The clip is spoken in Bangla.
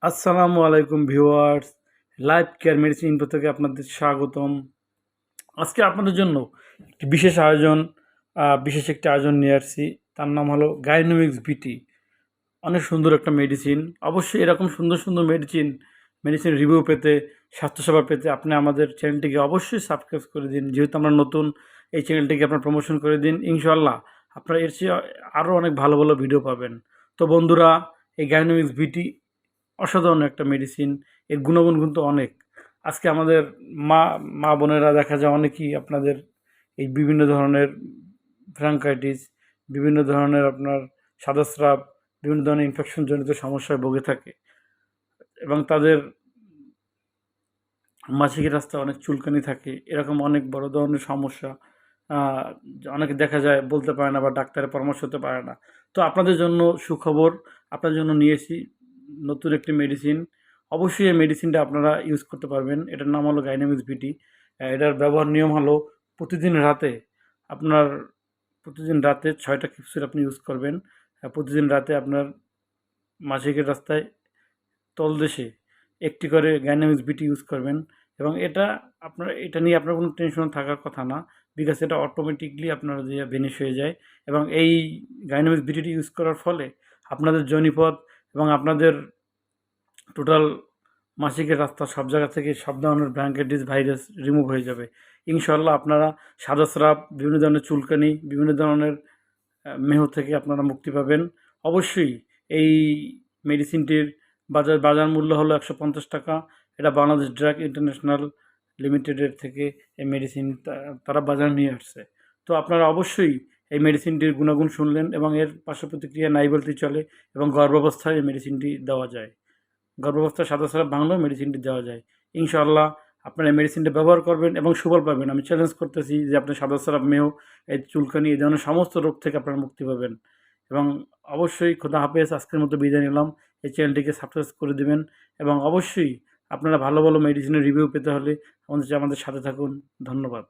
আসসালামু আলাইকুম viewers, life care medicine info থেকে আপনাদের স্বাগতম। আজকে আপনাদের জন্য একটি বিশেষ একটি আয়োজন নিয়ে আসছি। তার নাম হলো গাইনোমিক্স বিটি। অনেক সুন্দর একটা মেডিসিন। অবশ্যই এরকম সুন্দর সুন্দর মেডিসিন রিভিউ পেতে, স্বাস্থ্যসেবা পেতে আপনি আমাদের চ্যানেলটিকে অবশ্যই সাবস্ক্রাইব করে দিন। যেহেতু আমরা নতুন, এই চ্যানেলটিকে আপনার প্রমোশন করে দিন। ইনশাআল্লাহ আপনারা এর চেয়ে আরও অনেক ভালো ভালো ভিডিও পাবেন। তো বন্ধুরা, এই গাইনোমিক্স বিটি অসাধারণ একটা মেডিসিন। এর গুণগুণ কিন্তু অনেক। আজকে আমাদের মা মা বোনেরা দেখা যায় অনেকেই আপনাদের এই বিভিন্ন ধরনের ব্রঙ্কাইটিস, বিভিন্ন ধরনের আপনার সাদাস্রাব, বিভিন্ন ধরনের ইনফেকশনজনিত সমস্যায় ভুগে থাকে এবং তাদের মাসিকের রাস্তায় অনেক চুলকানি থাকে। এরকম অনেক বড় ধরনের সমস্যা আ অনেকে দেখা যায় বলতে পারে না বা ডাক্তারের পরামর্শ হতে পারে না। তো আপনাদের জন্য সুখবর, আপনাদের জন্য নিয়ে এসেছি নতুন একটি মেডিসিন। অবশ্যই এই মেডিসিনটা আপনারা ইউজ করতে পারবেন। এটার নাম হলো গাইনোমিক্স বিটি। এটার ব্যবহার নিয়ম হলো প্রতিদিন রাতে আপনার প্রতিদিন রাতে ৬ টা ক্যাপসুল আপনি ইউজ করবেন। প্রতিদিন রাতে আপনার মাসিকের রাস্তায় তলদেশে একটি করে গাইনামিক্স বিটি ইউজ করবেন এবং এটা নিয়ে আপনার কোনো টেনশন থাকার কথা না। বিকজ এটা অটোমেটিকলি আপনার যে ভেনিশ হয়ে যায় এবং এই গাইনামিক্স বিটিটি ইউজ করার ফলে আপনাদের যোনিপথ এবং আপনাদের টোটাল মাসিকের রাস্তা সব জায়গা থেকে সব ধরনের ব্রঙ্কাইটিস ভাইরাস রিমুভ হয়ে যাবে। ইনশাআল্লাহ আপনারা সাদাস্রাব, বিভিন্ন ধরনের চুলকানি, বিভিন্ন ধরনের মেহ থেকে আপনারা মুক্তি পাবেন। অবশ্যই এই মেডিসিনটির বাজার মূল্য হলো ৳১৫০। এটা বাংলাদেশ ড্রাগ ইন্টারন্যাশনাল লিমিটেডের থেকে এই মেডিসিন তারা বাজারে নিয়ে আসছে। তো আপনারা অবশ্যই এই মেডিসিনটির গুণাগুণ শুনলেন এবং এর পার্শ্ব প্রতিক্রিয়া নাই বলতেই চলে এবং গর্ভাবস্থায় এই মেডিসিনটি দেওয়া যায়। গর্ভাবস্থায় সাদাস্রাব ভাঙলেও মেডিসিনটি দেওয়া যায়। ইনশাআল্লাহ আপনারা এই মেডিসিনটা ব্যবহার করবেন এবং সুফল পাবেন। আমি চ্যালেঞ্জ করতেছি যে আপনি সাদাস্রাব, মেহ, এই চুলকানি, এই ধরনের সমস্ত রোগ থেকে আপনারা মুক্তি পাবেন এবং অবশ্যই খোদা হাফেজ। আজকের মতো বিদায় নিলাম। এই চ্যানেলটিকে সাবস্ক্রাইব করে দিবেন এবং অবশ্যই আপনারা ভালো ভালো মেডিসিনের রিভিউ পেতে হলে আমাদের সাথে থাকুন। ধন্যবাদ।